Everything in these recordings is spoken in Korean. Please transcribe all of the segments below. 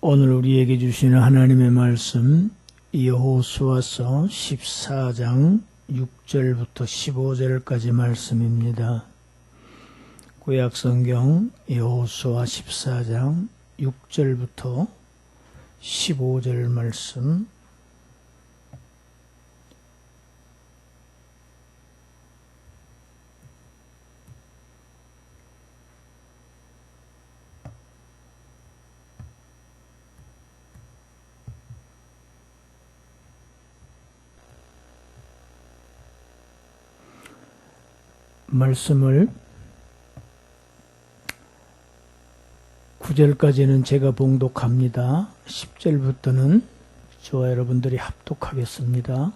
오늘 우리에게 주시는 하나님의 말씀 여호수아서 14장 6절부터 15절까지 말씀입니다. 구약성경 여호수아 14장 6절부터 15절 말씀. 말씀을 9절까지는 제가 봉독합니다. 10절부터는 저와 여러분들이 합독하겠습니다.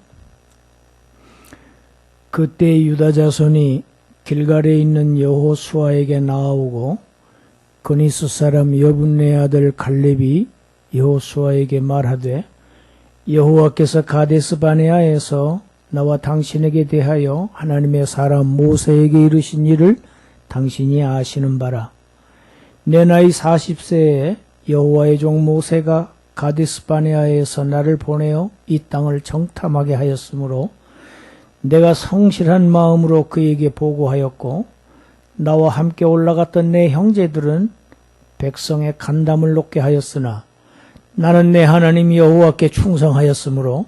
그때 유다 자손이 길갈에 있는 여호수아에게 나아오고 그니스 사람 여분네 아들 갈렙이 여호수아에게 말하되 여호와께서 가데스 바네아에서 나와 당신에게 대하여 하나님의 사람 모세에게 이르신 일을 당신이 아시는 바라. 내 나이 40세에 여호와의 종 모세가 가데스 바네아에서 나를 보내어 이 땅을 정탐하게 하였으므로 내가 성실한 마음으로 그에게 보고하였고 나와 함께 올라갔던 내 형제들은 백성의 간담을 높게 하였으나 나는 내 하나님 여호와께 충성하였으므로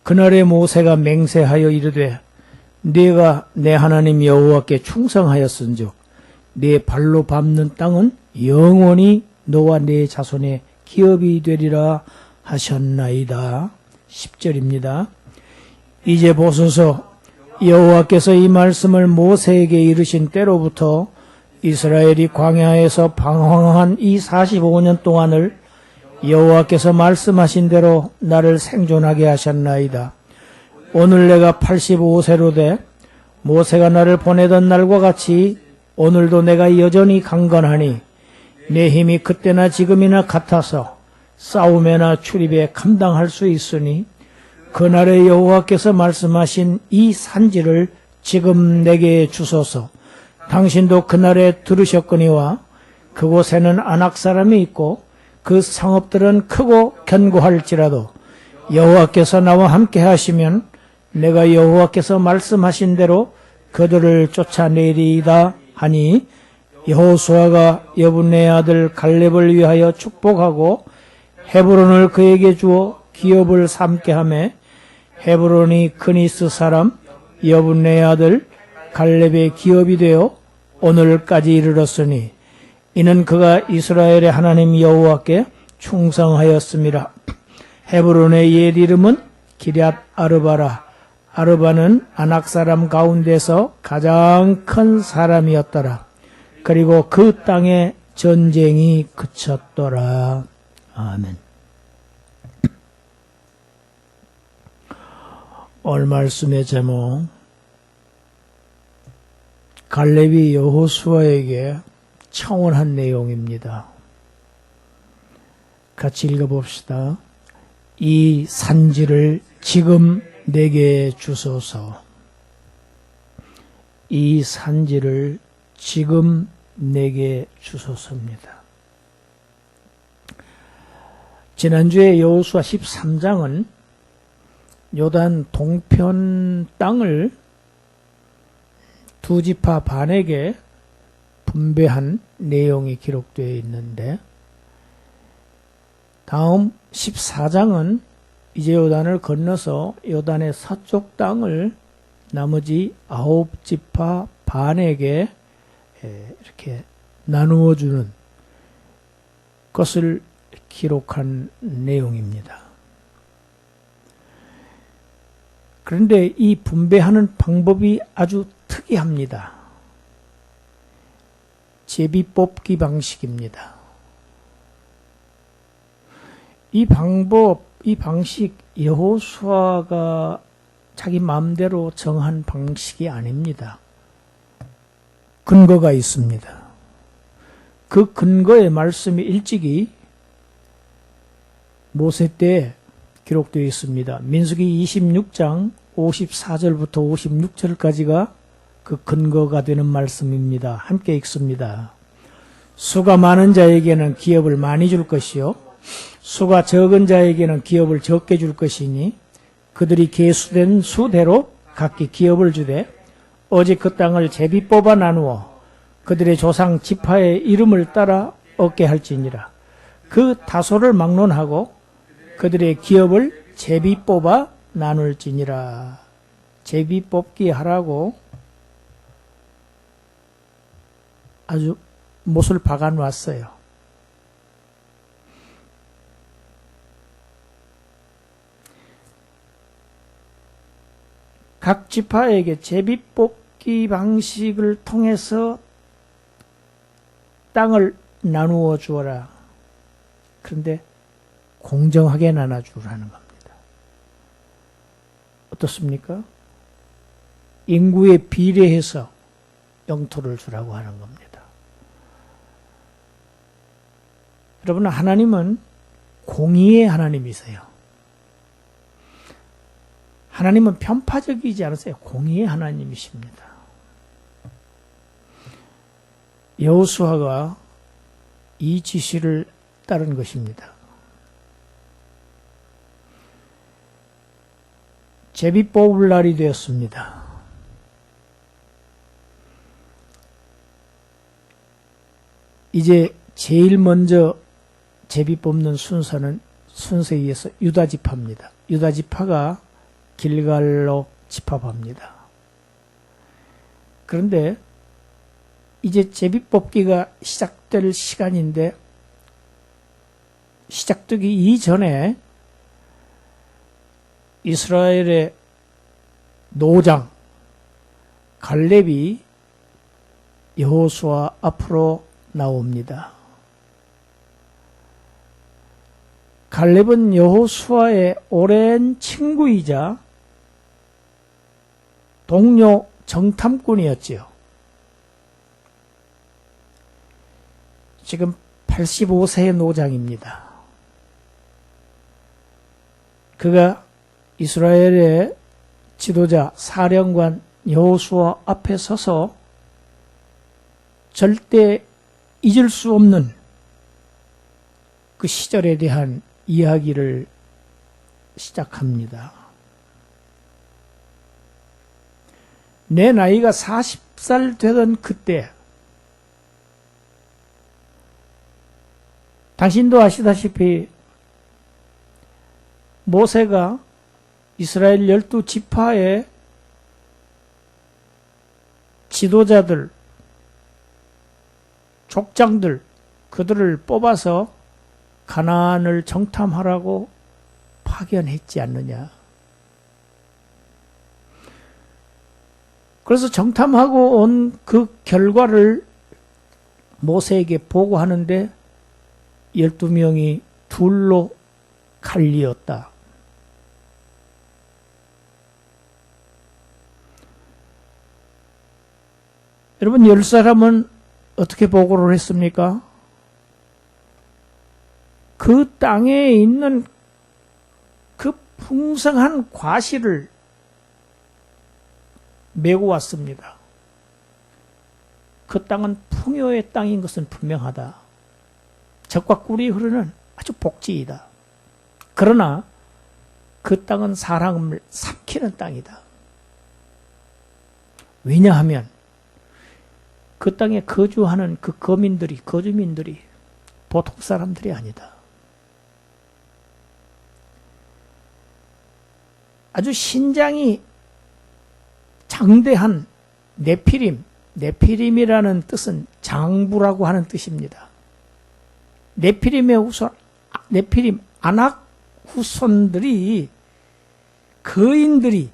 그날에 모세가 맹세하여 이르되 네가 내 하나님 여호와께 충성하였은즉 네 발로 밟는 땅은 영원히 너와 네 자손의 기업이 되리라 하셨나이다. 10절입니다. 이제 보소서, 여호와께서 이 말씀을 모세에게 이르신 때로부터 이스라엘이 광야에서 방황한 이 45년 동안을 여호와께서 말씀하신 대로 나를 생존하게 하셨나이다. 오늘 내가 85세로 돼 모세가 나를 보내던 날과 같이 오늘도 내가 여전히 강건하니 내 힘이 그때나 지금이나 같아서 싸움에나 출입에 감당할 수 있으니 그날에 여호와께서 말씀하신 이 산지를 지금 내게 주소서. 당신도 그날에 들으셨거니와 그곳에는 아낙 사람이 있고 그 성읍들은 크고 견고할지라도 여호와께서 나와 함께 하시면 내가 여호와께서 말씀하신 대로 그들을 쫓아내리이다 하니 여호수아가 여분네 아들 갈렙을 위하여 축복하고 헤브론을 그에게 주어 기업을 삼게 하며 헤브론이 그니스 사람 여분네 아들 갈렙의 기업이 되어 오늘까지 이르렀으니 이는 그가 이스라엘의 하나님 여호와께 충성하였음이라. 헤브론의 옛 이름은 기럇 아르바라. 아르바는 아낙 사람 가운데서 가장 큰 사람이었더라. 그리고 그 땅에 전쟁이 그쳤더라. 아멘. 오늘 말씀의 제목, 갈렙이 여호수아에게 청원한 내용입니다. 같이 읽어봅시다. 이 산지를 지금 내게 주소서. 이 산지를 지금 내게 주소서입니다. 지난주에 여호수아 13장은 요단 동편 땅을 두 지파 반에게 분배한 내용이 기록되어 있는데, 다음 14장은 이제 요단을 건너서 요단의 서쪽 땅을 나머지 9지파 반에게 이렇게 나누어주는 것을 기록한 내용입니다. 그런데 이 분배하는 방법이 아주 특이합니다. 제비뽑기 방식입니다. 이 방식 여호수아가 자기 마음대로 정한 방식이 아닙니다. 근거가 있습니다. 그 근거의 말씀이 일찍이 모세 때 기록되어 있습니다. 민수기 26장 54절부터 56절까지가 그 근거가 되는 말씀입니다. 함께 읽습니다. 수가 많은 자에게는 기업을 많이 줄 것이요 수가 적은 자에게는 기업을 적게 줄 것이니 그들이 계수된 수대로 각기 기업을 주되 오직 그 땅을 제비 뽑아 나누어 그들의 조상 지파의 이름을 따라 얻게 할지니라. 그 다소를 막론하고 그들의 기업을 제비 뽑아 나눌지니라. 제비 뽑기 하라고 아주 못을 박아 놨어요. 각 지파에게 제비 뽑기 방식을 통해서 땅을 나누어 주어라. 그런데 공정하게 나눠주라는 겁니다. 어떻습니까? 인구에 비례해서 영토를 주라고 하는 겁니다. 여러분, 하나님은 공의의 하나님이세요. 하나님은 편파적이지 않으세요. 공의의 하나님이십니다. 여호수아가 이 지시를 따른 것입니다. 제비 뽑을 날이 되었습니다. 이제 제일 먼저 제비 뽑는 순서는 순서에 의해서 유다 지파입니다. 유다 지파가 길갈로 집합합니다. 그런데 이제 제비 뽑기가 시작될 시간인데 시작되기 이전에 이스라엘의 노장 갈렙이 여호수아 앞으로 나옵니다. 갈렙은 여호수아의 오랜 친구이자 동료 정탐꾼이었지요. 지금 85세의 노장입니다. 그가 이스라엘의 지도자 사령관 여호수아 앞에 서서 절대 잊을 수 없는 그 시절에 대한 이야기를 시작합니다. 내 나이가 40살 되던 그때 당신도 아시다시피 모세가 이스라엘 12지파의 지도자들, 족장들, 그들을 뽑아서 가나안을 정탐하라고 파견했지 않느냐. 그래서 정탐하고 온 그 결과를 모세에게 보고하는데 12명이 둘로 갈리었다. 여러분, 10사람은 어떻게 보고를 했습니까? 그 땅에 있는 그 풍성한 과실을 메고 왔습니다. 그 땅은 풍요의 땅인 것은 분명하다. 젖과 꿀이 흐르는 아주 복지이다. 그러나 그 땅은 사람을 삼키는 땅이다. 왜냐하면 그 땅에 거주하는 그 거주민들이 보통 사람들이 아니다. 아주 신장이 장대한 네피림이라는 뜻은 장부라고 하는 뜻입니다. 네피림 아낙 후손들이 거인들이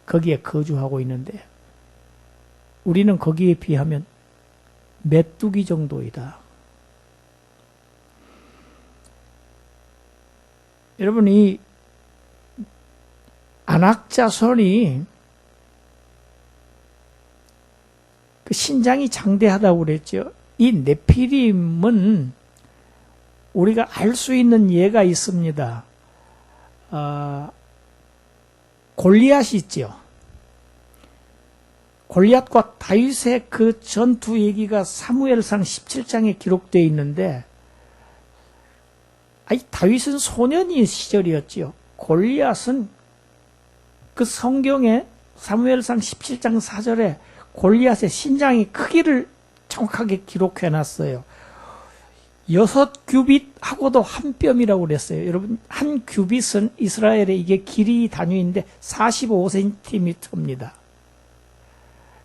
거기에 거주하고 있는데 우리는 거기에 비하면 메뚜기 정도이다. 여러분, 이 아낙 자손이 그 신장이 장대하다고 그랬죠. 이 네피림은 우리가 알 수 있는 예가 있습니다. 골리앗이 있죠. 골리앗과 다윗의 그 전투 얘기가 사무엘상 17장에 기록되어 있는데 아니, 다윗은 소년이 시절이었지요. 골리앗은 그 성경에 사무엘상 17장 4절에 골리앗의 신장의 크기를 정확하게 기록해 놨어요. 6규빗하고도 한 뼘이라고 그랬어요. 여러분, 한 규빗은 이스라엘의 이게 길이 단위인데 45cm입니다.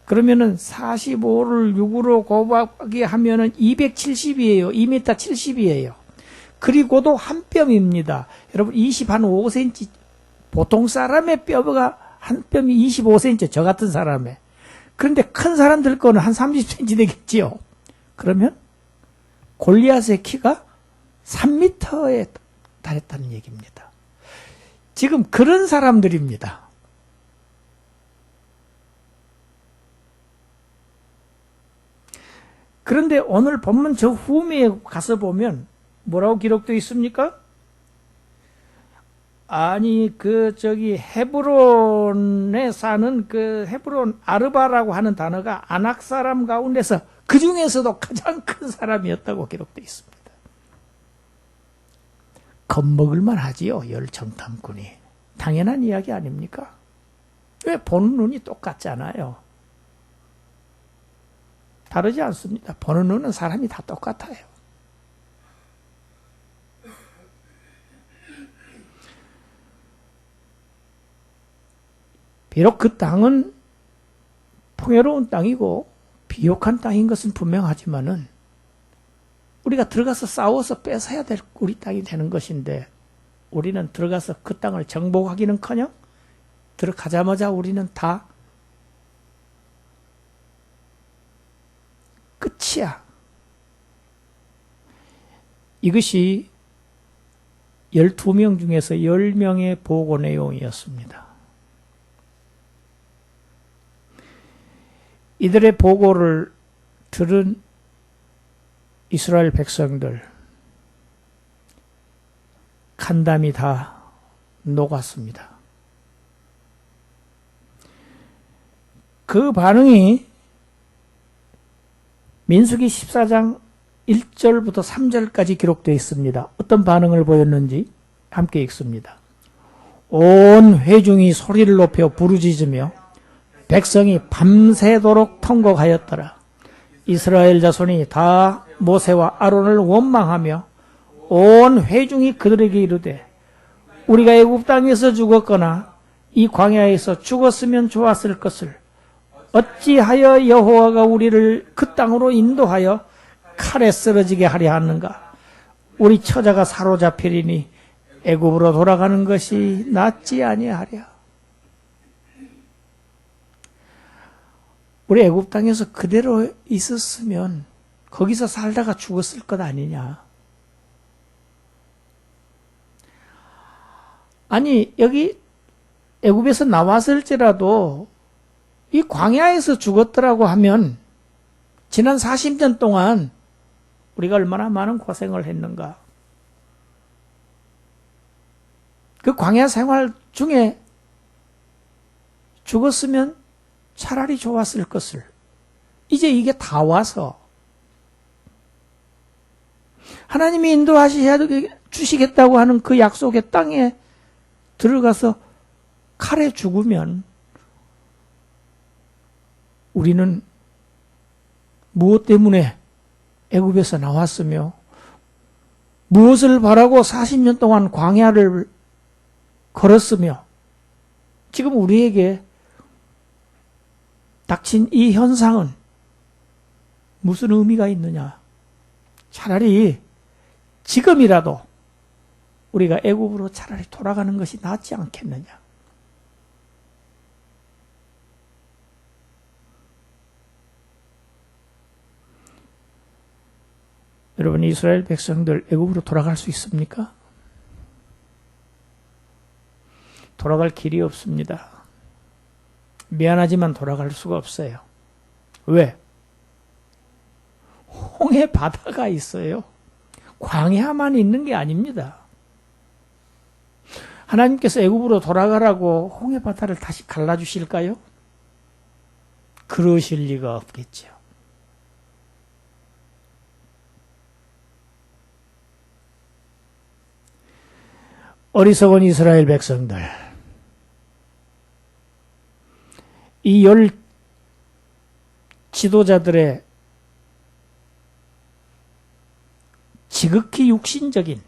그러면은 45를 6으로 곱하기 하면은 270이에요. 2m 70이에요. 그리고도 한 뼘입니다. 여러분, 25cm, 보통 사람의 뼈가 한 뼘이 25cm, 저 같은 사람의. 그런데 큰 사람들 거는 한 30cm 되겠지요. 그러면 골리앗의 키가 3m에 달했다는 얘기입니다. 지금 그런 사람들입니다. 그런데 오늘 본문 저 후미에 가서 보면 뭐라고 기록되어 있습니까? 아니, 헤브론에 사는 헤브론 아르바라고 하는 단어가 아낙 사람 가운데서 그 중에서도 가장 큰 사람이었다고 기록되어 있습니다. 겁먹을만 하지요, 열정탐꾼이. 당연한 이야기 아닙니까? 왜 보는 눈이 똑같잖아요. 다르지 않습니다. 보는 눈은 사람이 다 똑같아요. 비록 그 땅은 풍요로운 땅이고 비옥한 땅인 것은 분명하지만은 우리가 들어가서 싸워서 뺏어야 될 우리 땅이 되는 것인데 우리는 들어가서 그 땅을 정복하기는커녕 들어가자마자 우리는 다 끝이야. 이것이 12명 중에서 10명의 보고 내용이었습니다. 이들의 보고를 들은 이스라엘 백성들, 간담이 다 녹았습니다. 그 반응이 민수기 14장 1절부터 3절까지 기록되어 있습니다. 어떤 반응을 보였는지 함께 읽습니다. 온 회중이 소리를 높여 부르짖으며 백성이 밤새도록 통곡하였더라. 이스라엘 자손이 다 모세와 아론을 원망하며 온 회중이 그들에게 이르되 우리가 애굽 땅에서 죽었거나 이 광야에서 죽었으면 좋았을 것을 어찌하여 여호와가 우리를 그 땅으로 인도하여 칼에 쓰러지게 하려 하는가? 우리 처자가 사로잡히리니 애굽으로 돌아가는 것이 낫지 아니하랴. 우리 애굽 땅에서 그대로 있었으면 거기서 살다가 죽었을 것 아니냐. 아니, 여기 애굽에서 나왔을지라도 이 광야에서 죽었더라고 하면 지난 40년 동안 우리가 얼마나 많은 고생을 했는가. 그 광야 생활 중에 죽었으면 차라리 좋았을 것을. 이제 이게 다 와서 하나님이 주시겠다고 하는 그 약속의 땅에 들어가서 칼에 죽으면 우리는 무엇 때문에 애굽에서 나왔으며 무엇을 바라고 40년 동안 광야를 걸었으며 지금 우리에게 닥친 이 현상은 무슨 의미가 있느냐. 차라리 지금이라도 우리가 애굽으로 차라리 돌아가는 것이 낫지 않겠느냐. 여러분, 이스라엘 백성들 애굽으로 돌아갈 수 있습니까? 돌아갈 길이 없습니다. 미안하지만 돌아갈 수가 없어요. 왜? 홍해 바다가 있어요. 광야만 있는 게 아닙니다. 하나님께서 애굽으로 돌아가라고 홍해 바다를 다시 갈라주실까요? 그러실 리가 없겠죠. 어리석은 이스라엘 백성들, 이 열 지도자들의 지극히 육신적인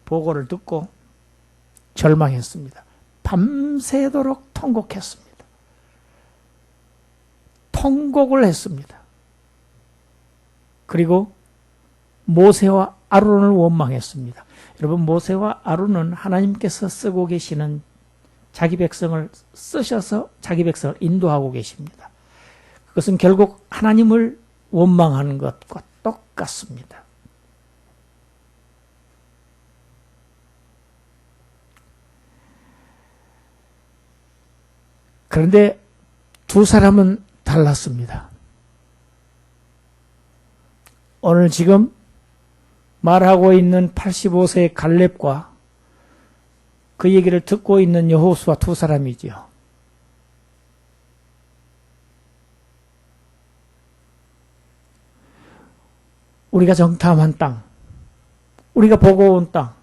보고를 듣고 절망했습니다. 밤새도록 통곡했습니다. 통곡을 했습니다. 그리고 모세와 아론을 원망했습니다. 여러분, 모세와 아론은 하나님께서 쓰고 계시는 자기 백성을 쓰셔서 자기 백성을 인도하고 계십니다. 그것은 결국 하나님을 원망하는 것과 똑같습니다. 그런데 두 사람은 달랐습니다. 오늘 지금 말하고 있는 85세의 갈렙과 그 얘기를 듣고 있는 여호수아 두 사람이지요. 우리가 정탐한 땅, 우리가 보고 온 땅,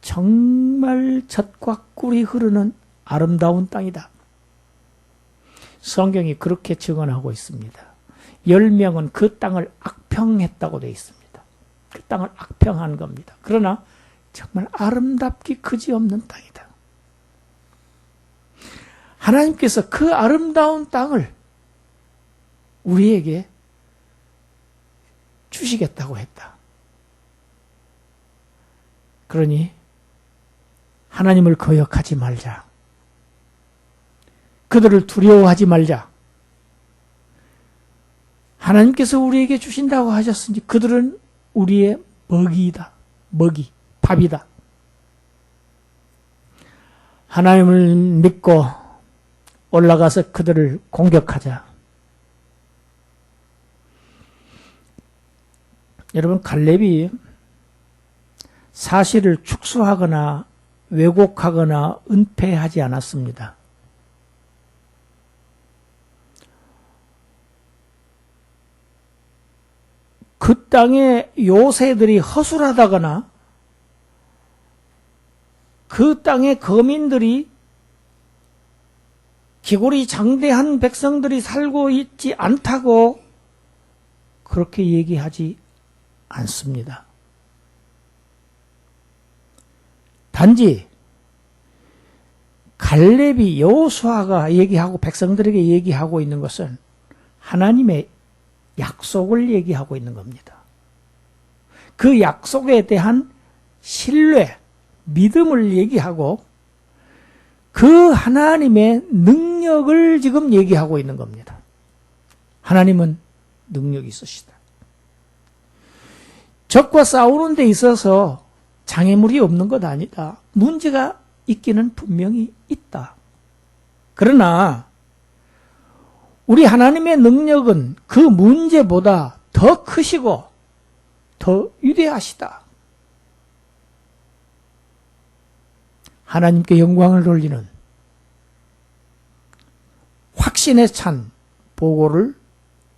정말 젖과 꿀이 흐르는 아름다운 땅이다. 성경이 그렇게 증언하고 있습니다. 10명은 그 땅을 악평했다고 되어 있습니다. 그 땅을 악평한 겁니다. 그러나 정말 아름답기 그지없는 땅이다. 하나님께서 그 아름다운 땅을 우리에게 주시겠다고 했다. 그러니 하나님을 거역하지 말자. 그들을 두려워하지 말자. 하나님께서 우리에게 주신다고 하셨으니 그들은 우리의 먹이다. 먹이, 밥이다. 하나님을 믿고 올라가서 그들을 공격하자. 여러분, 갈렙이 사실을 축소하거나 왜곡하거나 은폐하지 않았습니다. 그 땅의 요새들이 허술하다거나 그 땅의 거민들이 기골이 장대한 백성들이 살고 있지 않다고 그렇게 얘기하지 않습니다. 단지 갈렙이 여호수아가 얘기하고 백성들에게 얘기하고 있는 것은 하나님의 약속을 얘기하고 있는 겁니다. 그 약속에 대한 신뢰, 믿음을 얘기하고 그 하나님의 능력을 지금 얘기하고 있는 겁니다. 하나님은 능력이 있으시다. 적과 싸우는 데 있어서 장애물이 없는 것 아니다. 문제가 있기는 분명히 있다. 그러나 우리 하나님의 능력은 그 문제보다 더 크시고 더 위대하시다. 하나님께 영광을 돌리는 확신에 찬 보고를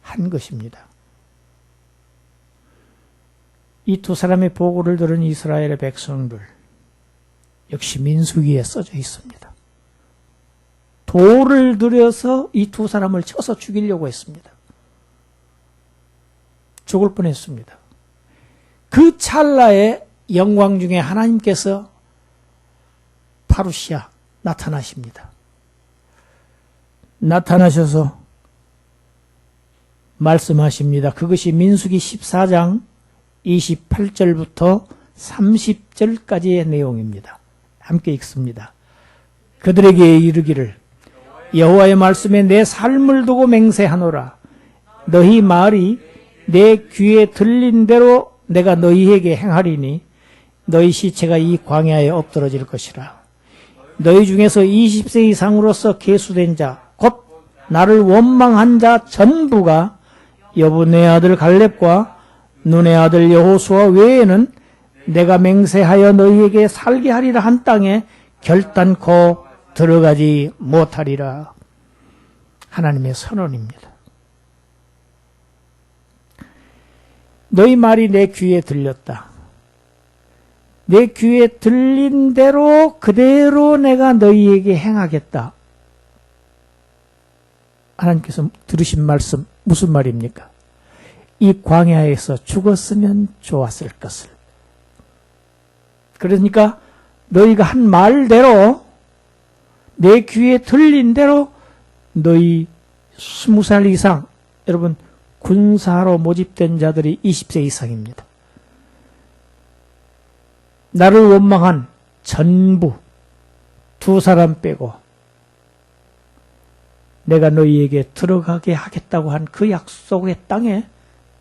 한 것입니다. 이 두 사람의 보고를 들은 이스라엘의 백성들 역시 민수기에 써져 있습니다. 돌을 들여서 이 두 사람을 쳐서 죽이려고 했습니다. 죽을 뻔했습니다. 그 찰나의 영광 중에 하나님께서 파루시아 나타나십니다. 나타나셔서 말씀하십니다. 그것이 민수기 14장 28절부터 30절까지의 내용입니다. 함께 읽습니다. 그들에게 이르기를 여호와의 말씀에 내 삶을 두고 맹세하노라. 너희 말이 내 귀에 들린 대로 내가 너희에게 행하리니 너희 시체가 이 광야에 엎드러질 것이라. 너희 중에서 20세 이상으로서 계수된 자, 곧 나를 원망한 자 전부가 여분의 아들 갈렙과 눈의 아들 여호수아 외에는 내가 맹세하여 너희에게 살게 하리라 한 땅에 결단코 들어가지 못하리라. 하나님의 선언입니다. 너희 말이 내 귀에 들렸다. 내 귀에 들린 대로 그대로 내가 너희에게 행하겠다. 하나님께서 들으신 말씀 무슨 말입니까? 이 광야에서 죽었으면 좋았을 것을. 그러니까 너희가 한 말대로 내 귀에 들린 대로 너희 20살 이상, 여러분 군사로 모집된 자들이 20세 이상입니다. 나를 원망한 전부 2사람 빼고 내가 너희에게 들어가게 하겠다고 한 그 약속의 땅에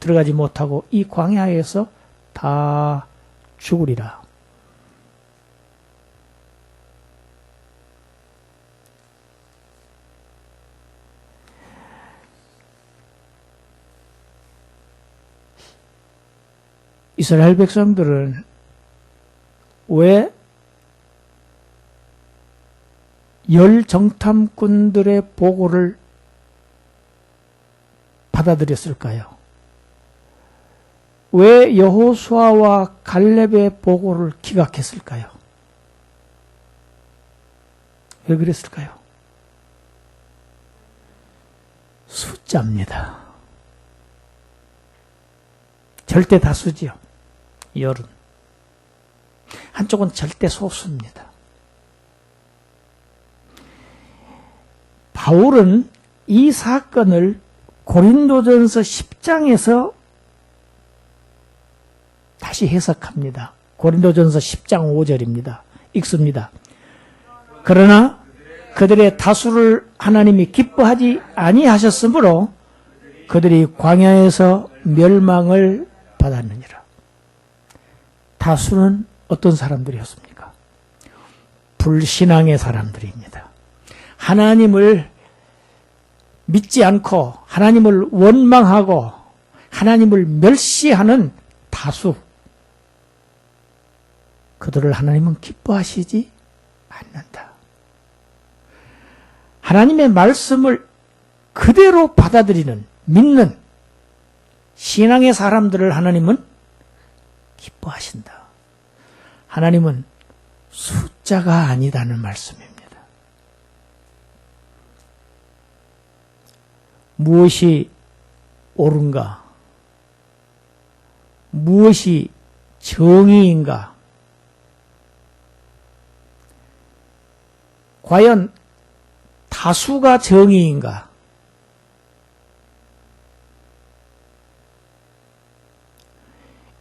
들어가지 못하고 이 광야에서 다 죽으리라. 이스라엘 백성들은 왜 열 정탐꾼들의 보고를 받아들였을까요? 왜 여호수아와 갈렙의 보고를 기각했을까요? 왜 그랬을까요? 숫자입니다. 절대 다수지요. 열은. 한쪽은 절대 소수입니다. 바울은 이 사건을 고린도전서 10장에서 다시 해석합니다. 고린도전서 10장 5절입니다. 읽습니다. 그러나 그들의 다수를 하나님이 기뻐하지 아니하셨으므로 그들이 광야에서 멸망을 받았느니라. 다수는 어떤 사람들이었습니까? 불신앙의 사람들입니다. 하나님을 믿지 않고 하나님을 원망하고 하나님을 멸시하는 다수. 그들을 하나님은 기뻐하시지 않는다. 하나님의 말씀을 그대로 받아들이는, 믿는 신앙의 사람들을 하나님은 기뻐하신다. 하나님은 숫자가 아니다는 말씀입니다. 무엇이 옳은가? 무엇이 정의인가? 과연 다수가 정의인가?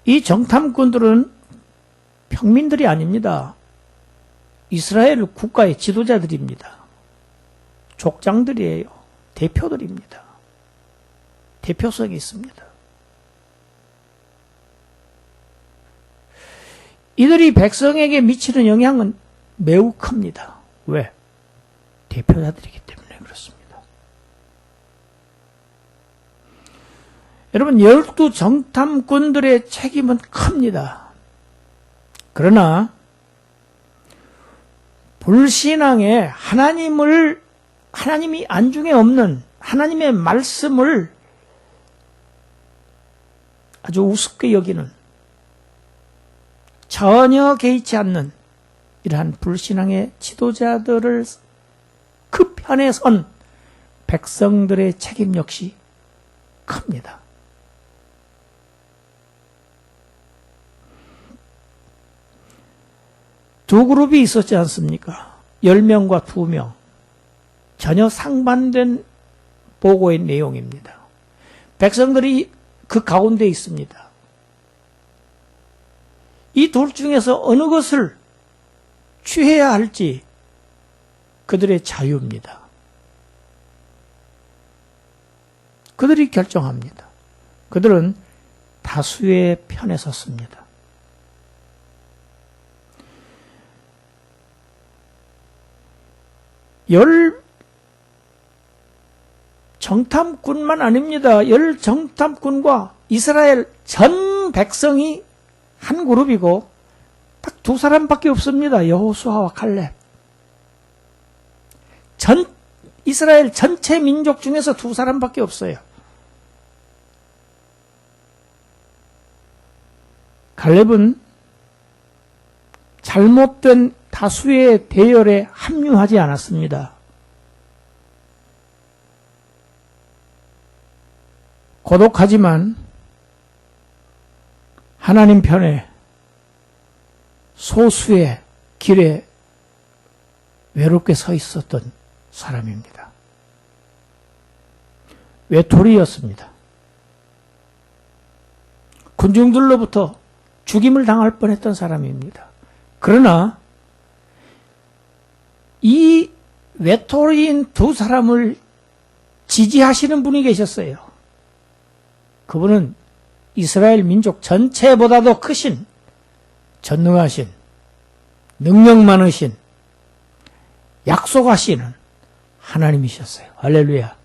이 정탐꾼들은 평민들이 아닙니다. 이스라엘 국가의 지도자들입니다. 족장들이에요. 대표들입니다. 대표성이 있습니다. 이들이 백성에게 미치는 영향은 매우 큽니다. 왜? 대표자들이기 때문에 그렇습니다. 여러분, 12 정탐꾼들의 책임은 큽니다. 그러나 불신앙에 하나님이 안중에 없는 하나님의 말씀을 아주 우습게 여기는, 전혀 개의치 않는 이러한 불신앙의 지도자들을 그 편에 선 백성들의 책임 역시 큽니다. 두 그룹이 있었지 않습니까? 10명과 2명. 전혀 상반된 보고의 내용입니다. 백성들이 그 가운데 있습니다. 이 둘 중에서 어느 것을 취해야 할지 그들의 자유입니다. 그들이 결정합니다. 그들은 다수의 편에 섰습니다. 열 정탐꾼만 아닙니다. 열 정탐꾼과 이스라엘 전 백성이 한 그룹이고 딱 2사람밖에 없습니다. 여호수아와 갈렙. 이스라엘 전체 민족 중에서 2사람밖에 없어요. 갈렙은 잘못된 다수의 대열에 합류하지 않았습니다. 고독하지만 하나님 편에 소수의 길에 외롭게 서 있었던 사람입니다. 외톨이였습니다. 군중들로부터 죽임을 당할 뻔했던 사람입니다. 그러나 이 외톨이인 두 사람을 지지하시는 분이 계셨어요. 그분은 이스라엘 민족 전체보다도 크신, 전능하신, 능력 많으신, 약속하시는 하나님이셨어요. 할렐루야.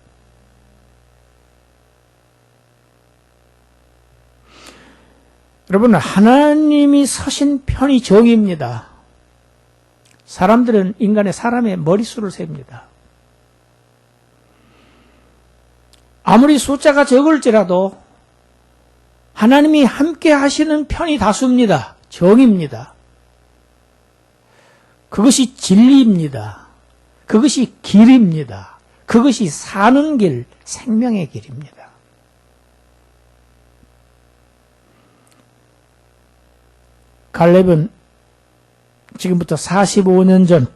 여러분, 하나님이 서신 편이 정의입니다. 사람들은 사람의 머릿수를 셉니다. 아무리 숫자가 적을지라도 하나님이 함께 하시는 편이 다수입니다. 정의입니다. 그것이 진리입니다. 그것이 길입니다. 그것이 사는 길, 생명의 길입니다. 갈렙은 지금부터 45년 전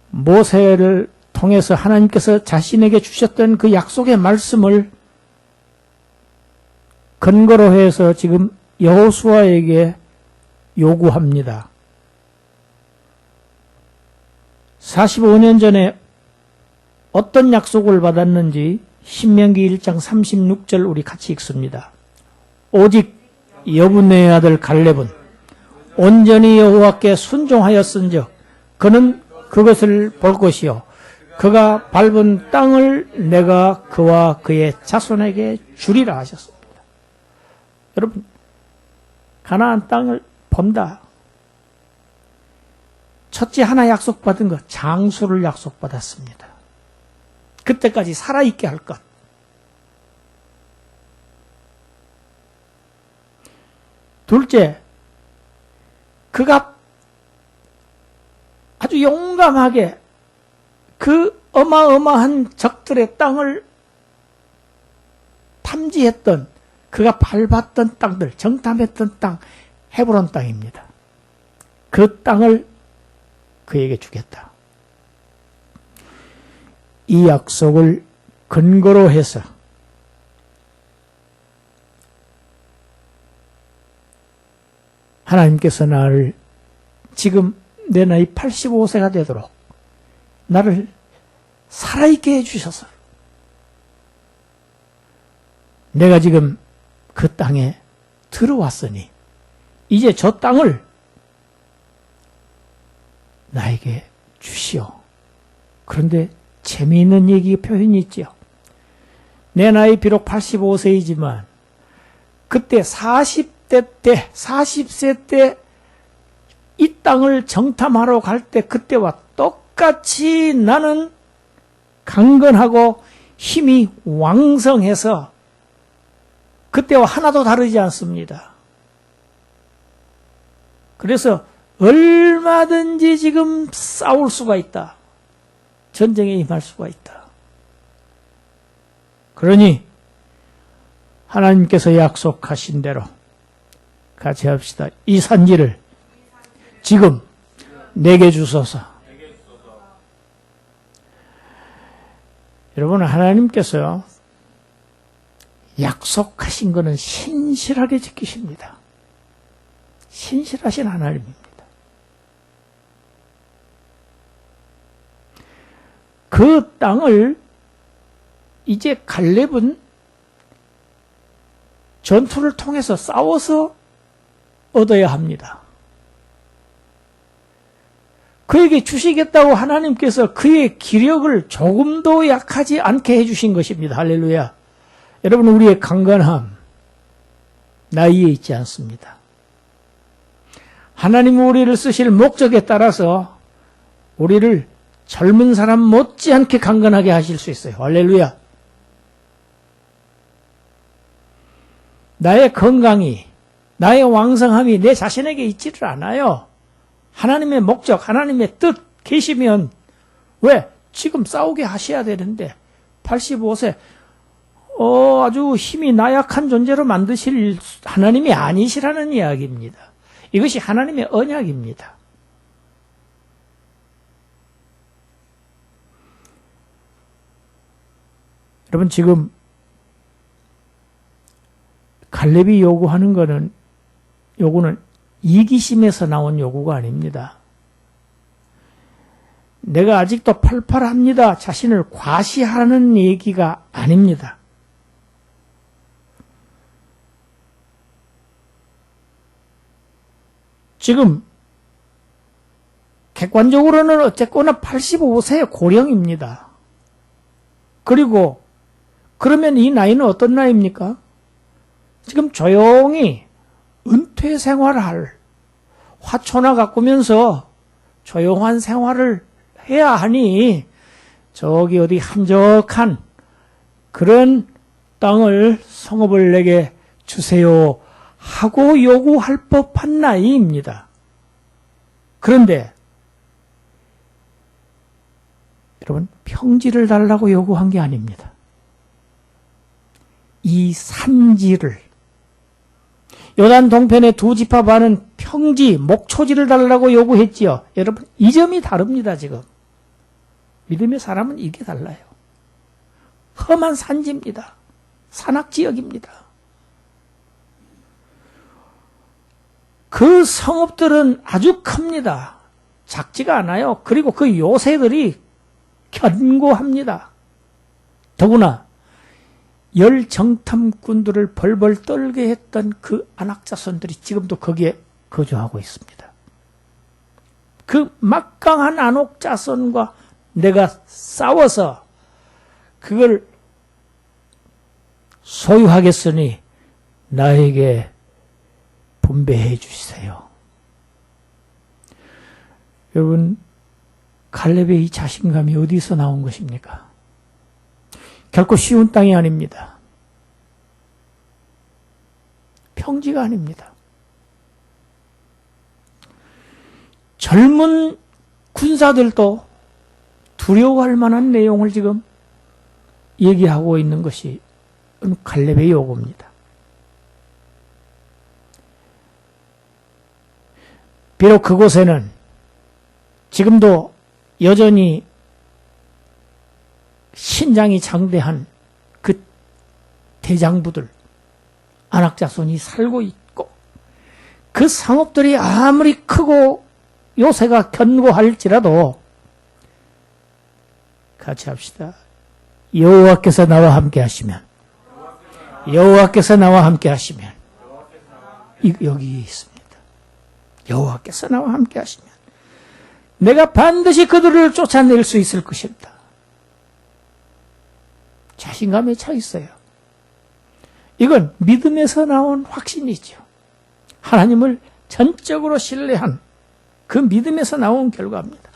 모세를 통해서 하나님께서 자신에게 주셨던 그 약속의 말씀을 근거로 해서 지금 여호수아에게 요구합니다. 45년 전에 어떤 약속을 받았는지 신명기 1장 36절 우리 같이 읽습니다. 오직 여분의 아들 갈렙은 온전히 여호와께 순종하였은즉 그는 그것을 볼 것이요 그가 밟은 땅을 내가 그와 그의 자손에게 주리라 하셨습니다. 여러분, 가나안 땅을 본다. 첫째 하나 약속받은 것, 장수를 약속받았습니다. 그때까지 살아있게 할 것. 둘째, 그가 아주 용감하게 그 어마어마한 적들의 땅을 탐지했던, 그가 밟았던 땅들, 정탐했던 땅, 헤브론 땅입니다. 그 땅을 그에게 주겠다. 이 약속을 근거로 해서 하나님께서 나를 지금 내 나이 85세가 되도록 나를 살아있게 해주셔서 내가 지금 그 땅에 들어왔으니 이제 저 땅을 나에게 주시오. 그런데 재미있는 얘기 표현이 있죠. 내 나이 비록 85세이지만 그때 40세 때 이 땅을 정탐하러 갈 때 그때와 똑같이 나는 강건하고 힘이 왕성해서 그때와 하나도 다르지 않습니다. 그래서 얼마든지 지금 싸울 수가 있다. 전쟁에 임할 수가 있다. 그러니 하나님께서 약속하신 대로 같이 합시다. 이 산지를 지금 내게 주소서. 여러분, 하나님께서 약속하신 것은 신실하게 지키십니다. 신실하신 하나님입니다. 그 땅을 이제 갈렙은 전투를 통해서 싸워서 얻어야 합니다. 그에게 주시겠다고 하나님께서 그의 기력을 조금도 약하지 않게 해주신 것입니다. 할렐루야. 여러분, 우리의 강건함 나이에 있지 않습니다. 하나님 우리를 쓰실 목적에 따라서 우리를 젊은 사람 못지않게 강건하게 하실 수 있어요. 할렐루야. 나의 건강이 나의 왕성함이 내 자신에게 있지를 않아요. 하나님의 목적, 하나님의 뜻 계시면 왜? 지금 싸우게 하셔야 되는데 85세 아주 힘이 나약한 존재로 만드실 하나님이 아니시라는 이야기입니다. 이것이 하나님의 언약입니다. 여러분 지금 갈렙이 요구하는 요구는 이기심에서 나온 요구가 아닙니다. 내가 아직도 팔팔합니다. 자신을 과시하는 얘기가 아닙니다. 지금 객관적으로는 어쨌거나 85세의 고령입니다. 그리고 그러면 이 나이는 어떤 나이입니까? 지금 조용히 은퇴 생활을 할 화초나 가꾸면서 조용한 생활을 해야 하니 저기 어디 한적한 그런 땅을 성읍을 내게 주세요 하고 요구할 법한 나이입니다. 그런데 여러분 평지를 달라고 요구한 게 아닙니다. 이 산지를 요단 동편의 두 지파 반은 평지, 목초지를 달라고 요구했지요. 여러분 이 점이 다릅니다. 지금 믿음의 사람은 이게 달라요. 험한 산지입니다. 산악지역입니다. 그 성읍들은 아주 큽니다. 작지가 않아요. 그리고 그 요새들이 견고합니다. 더구나 열정탐꾼들을 벌벌 떨게 했던 그 안악자손들이 지금도 거기에 거주하고 있습니다. 그 막강한 안옥자손과 내가 싸워서 그걸 소유하겠으니 나에게 분배해 주세요. 여러분 갈렙의 이 자신감이 어디서 나온 것입니까? 결코 쉬운 땅이 아닙니다. 평지가 아닙니다. 젊은 군사들도 두려워할 만한 내용을 지금 얘기하고 있는 것이 갈렙의 요구입니다. 비록 그곳에는 지금도 여전히 신장이 장대한 그 대장부들, 안악자손이 살고 있고 그 상업들이 아무리 크고 요새가 견고할지라도 같이 합시다. 여호와께서 나와 함께 하시면 여호와께서 나와 함께 하시면 여기 있습니다. 여호와께서 나와 함께 하시면 내가 반드시 그들을 쫓아낼 수 있을 것입니다. 자신감에 차 있어요. 이건 믿음에서 나온 확신이죠. 하나님을 전적으로 신뢰한 그 믿음에서 나온 결과입니다.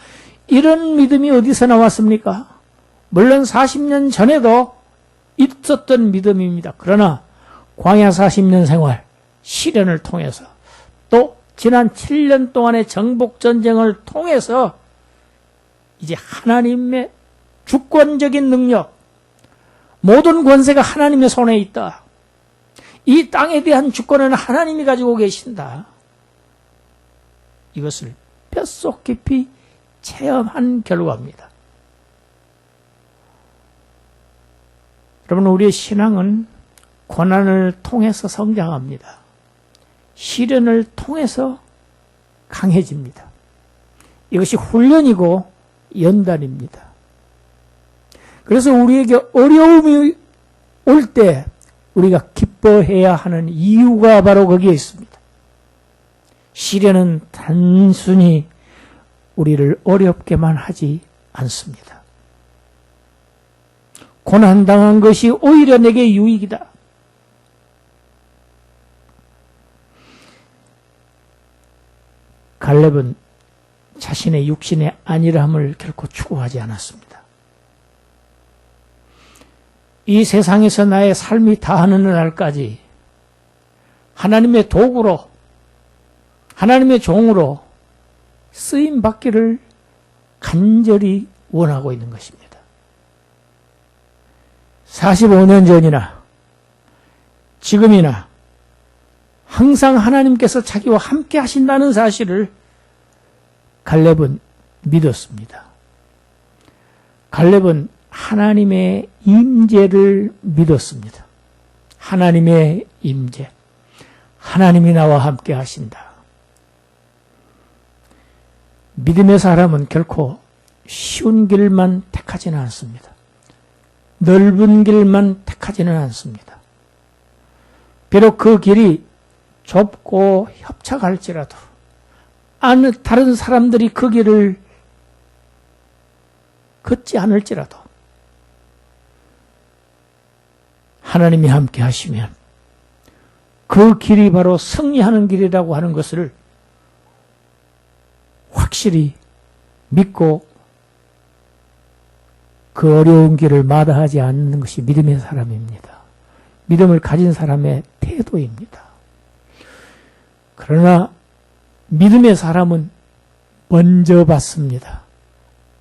이런 믿음이 어디서 나왔습니까? 물론 40년 전에도 있었던 믿음입니다. 그러나 광야 40년 생활, 시련을 통해서 또 지난 7년 동안의 정복전쟁을 통해서 이제 하나님의 주권적인 능력, 모든 권세가 하나님의 손에 있다. 이 땅에 대한 주권은 하나님이 가지고 계신다. 이것을 뼛속 깊이 체험한 결과입니다. 여러분, 우리의 신앙은 고난을 통해서 성장합니다. 시련을 통해서 강해집니다. 이것이 훈련이고 연단입니다. 그래서 우리에게 어려움이 올 때 우리가 기뻐해야 하는 이유가 바로 거기에 있습니다. 시련은 단순히 우리를 어렵게만 하지 않습니다. 고난당한 것이 오히려 내게 유익이다. 갈렙은 자신의 육신의 안일함을 결코 추구하지 않았습니다. 이 세상에서 나의 삶이 다하는 날까지 하나님의 도구로, 하나님의 종으로 쓰임 받기를 간절히 원하고 있는 것입니다. 45년 전이나 지금이나 항상 하나님께서 자기와 함께 하신다는 사실을 갈렙은 믿었습니다. 갈렙은 하나님의 임재를 믿었습니다. 하나님의 임재. 하나님이 나와 함께 하신다. 믿음의 사람은 결코 쉬운 길만 택하지는 않습니다. 넓은 길만 택하지는 않습니다. 비록 그 길이 좁고 협착할지라도 다른 사람들이 그 길을 걷지 않을지라도 하나님이 함께 하시면 그 길이 바로 승리하는 길이라고 하는 것을 확실히 믿고 그 어려운 길을 마다하지 않는 것이 믿음의 사람입니다. 믿음을 가진 사람의 태도입니다. 그러나 믿음의 사람은 먼저 받습니다.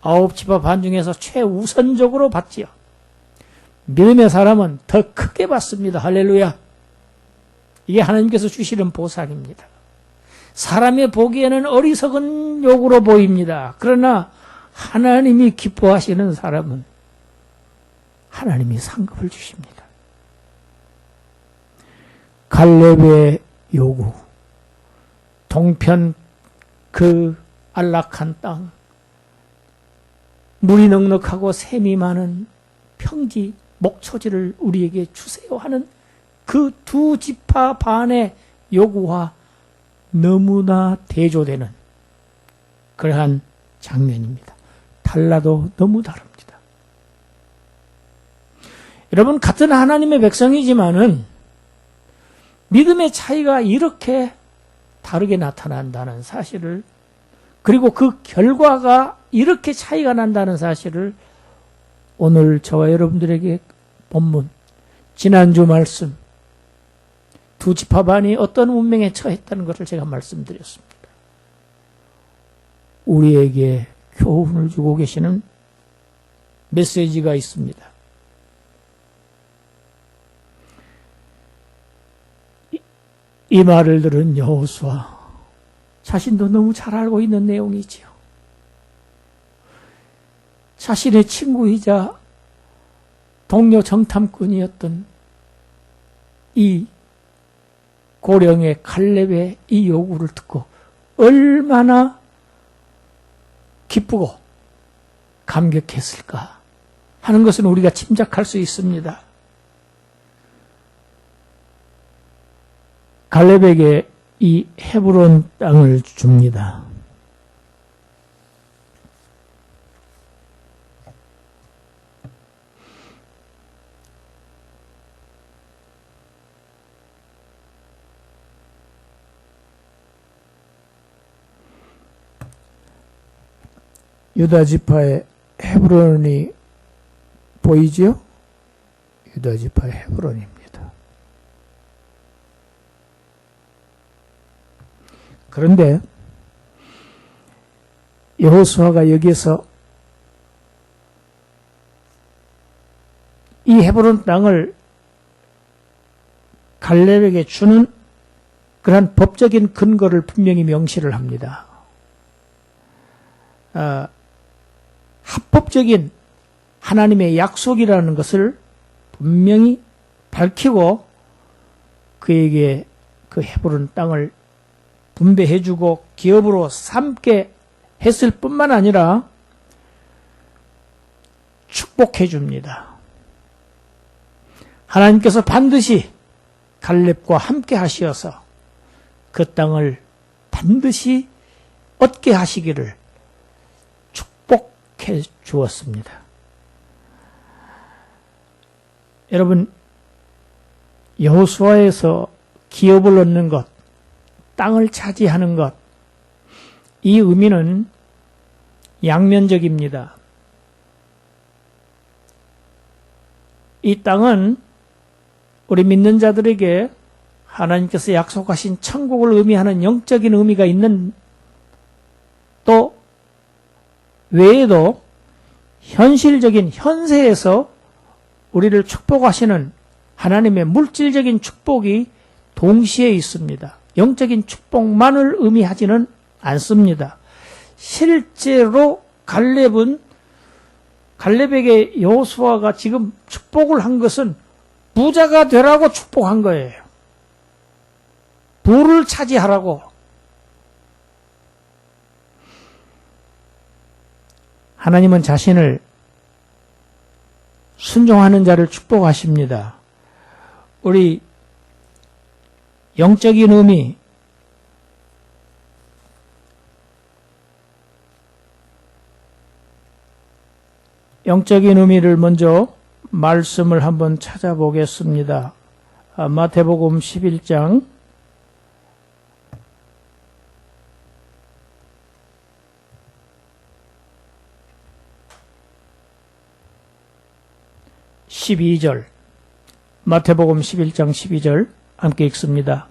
9지파 반 중에서 최우선적으로 받지요. 믿음의 사람은 더 크게 받습니다. 할렐루야. 이게 하나님께서 주시는 보상입니다. 사람의 보기에는 어리석은 욕으로 보입니다. 그러나 하나님이 기뻐하시는 사람은 하나님이 상급을 주십니다. 갈렙의 요구, 동편 그 안락한 땅, 물이 넉넉하고 샘이 많은 평지, 목초지를 우리에게 주세요 하는 그 두 지파 반의 요구와 너무나 대조되는 그러한 장면입니다. 달라도 너무 다릅니다. 여러분, 같은 하나님의 백성이지만은 믿음의 차이가 이렇게 다르게 나타난다는 사실을, 그리고 그 결과가 이렇게 차이가 난다는 사실을 오늘 저와 여러분들에게 본문, 지난주 말씀, 두 지파 반이 어떤 운명에 처했다는 것을 제가 말씀드렸습니다. 우리에게 교훈을 주고 계시는 메시지가 있습니다. 이 말을 들은 여호수아 자신도 너무 잘 알고 있는 내용이지요. 자신의 친구이자 동료 정탐꾼이었던 이 고령의 갈렙의 이 요구를 듣고 얼마나 기쁘고 감격했을까 하는 것은 우리가 짐작할 수 있습니다. 갈렙에게 이 헤브론 땅을 줍니다. 유다 지파의 헤브론이 보이지요? 유다 지파의 헤브론입니다. 그런데 여호수아가 여기에서 이 헤브론 땅을 갈렙에게 주는 그러한 법적인 근거를 분명히 명시를 합니다. 합법적인 하나님의 약속이라는 것을 분명히 밝히고 그에게 그 헤브론 땅을 분배해주고 기업으로 삼게 했을 뿐만 아니라 축복해줍니다. 하나님께서 반드시 갈렙과 함께 하시어서 그 땅을 반드시 얻게 하시기를 축복해 주었습니다. 여러분, 여호수아에서 기업을 얻는 것, 땅을 차지하는 것, 이 의미는 양면적입니다. 이 땅은 우리 믿는 자들에게 하나님께서 약속하신 천국을 의미하는 영적인 의미가 있는 또 외에도 현실적인 현세에서 우리를 축복하시는 하나님의 물질적인 축복이 동시에 있습니다. 영적인 축복만을 의미하지는 않습니다. 실제로 갈렙에게 여호수아가 지금 축복을 한 것은 부자가 되라고 축복한 거예요. 부를 차지하라고. 하나님은 자신을 순종하는 자를 축복하십니다. 우리 영적인 의미, 영적인 의미를 먼저 말씀을 한번 찾아보겠습니다. 마태복음 11장 12절, 마태복음 11장 12절 함께 읽습니다.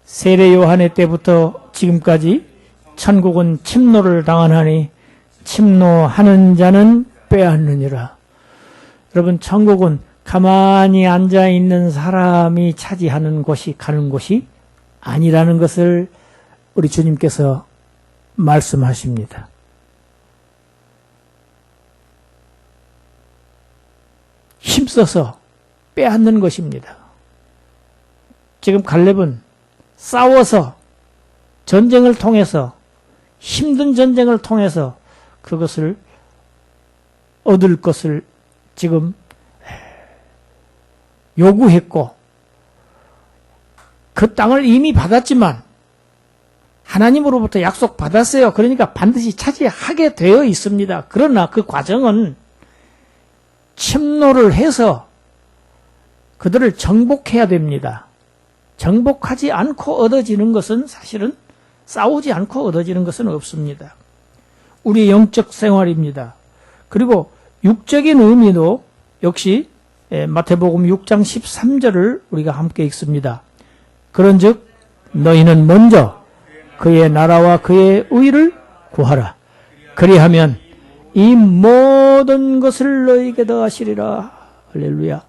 세례 요한의 때부터 지금까지 천국은 침노를 당하나니 침노하는 자는 빼앗느니라. 여러분, 천국은 가만히 앉아있는 사람이 차지하는 곳이, 가는 곳이 아니라는 것을 우리 주님께서 말씀하십니다. 힘써서 빼앗는 것입니다. 지금 갈렙은 싸워서 전쟁을 통해서, 힘든 전쟁을 통해서 그것을 얻을 것을 지금 요구했고, 그 땅을 이미 받았지만 하나님으로부터 약속받았어요. 그러니까 반드시 차지하게 되어 있습니다. 그러나 그 과정은 침노를 해서 그들을 정복해야 됩니다. 정복하지 않고 얻어지는 것은, 사실은 싸우지 않고 얻어지는 것은 없습니다. 우리의 영적 생활입니다. 그리고 육적인 의미도 역시 마태복음 6장 13절을 우리가 함께 읽습니다. 그런즉 너희는 먼저 그의 나라와 그의 의를 구하라. 그리하면 이 모든 것을 너희에게 더하시리라. 할렐루야.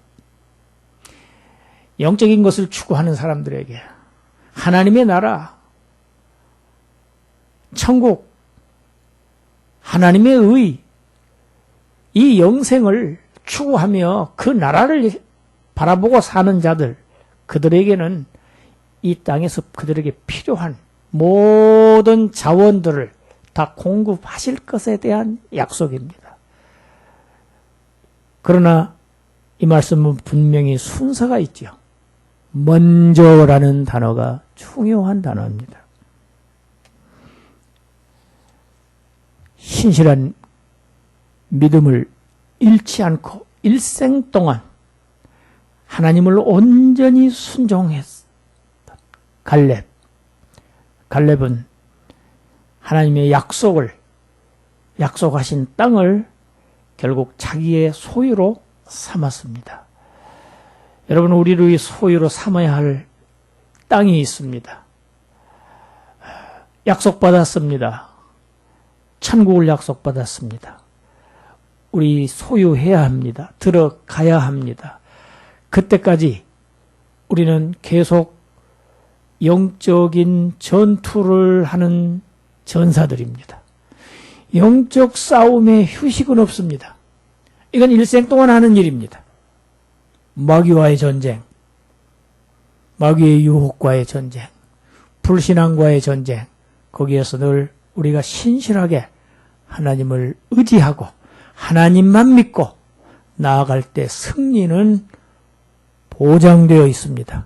영적인 것을 추구하는 사람들에게 하나님의 나라, 천국, 하나님의 의, 이 영생을 추구하며 그 나라를 바라보고 사는 자들, 그들에게는 이 땅에서 그들에게 필요한 모든 자원들을 다 공급하실 것에 대한 약속입니다. 그러나 이 말씀은 분명히 순서가 있죠. 먼저라는 단어가 중요한 단어입니다. 신실한 믿음을 잃지 않고 일생 동안 하나님을 온전히 순종했던 갈렙은 하나님의 약속하신 땅을 결국 자기의 소유로 삼았습니다. 여러분, 우리를 이 소유로 삼아야 할 땅이 있습니다. 약속받았습니다. 천국을 약속받았습니다. 우리 소유해야 합니다. 들어가야 합니다. 그때까지 우리는 계속 영적인 전투를 하는 전사들입니다. 영적 싸움에 휴식은 없습니다. 이건 일생 동안 하는 일입니다. 마귀와의 전쟁, 마귀의 유혹과의 전쟁, 불신앙과의 전쟁, 거기에서 늘 우리가 신실하게 하나님을 의지하고 하나님만 믿고 나아갈 때 승리는 보장되어 있습니다.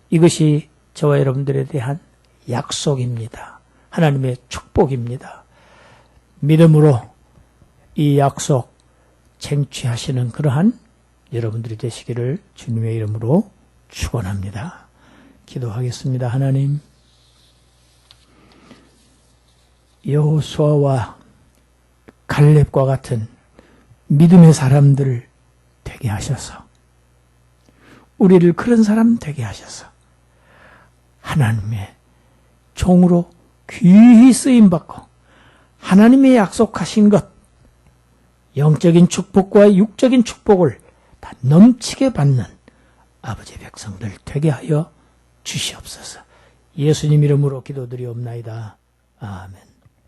이것이 저와 여러분들에 대한 약속입니다. 하나님의 축복입니다. 믿음으로 이 약속 쟁취하시는 그러한 여러분들이 되시기를 주님의 이름으로 축원합니다. 기도하겠습니다. 하나님, 여호수아와 갈렙과 같은 믿음의 사람들을 되게 하셔서, 우리를 그런 사람 되게 하셔서 하나님의 종으로 귀히 쓰임받고 하나님의 약속하신 것, 영적인 축복과 육적인 축복을 다 넘치게 받는 아버지의 백성들 되게 하여 주시옵소서. 예수님 이름으로 기도드리옵나이다. 아멘.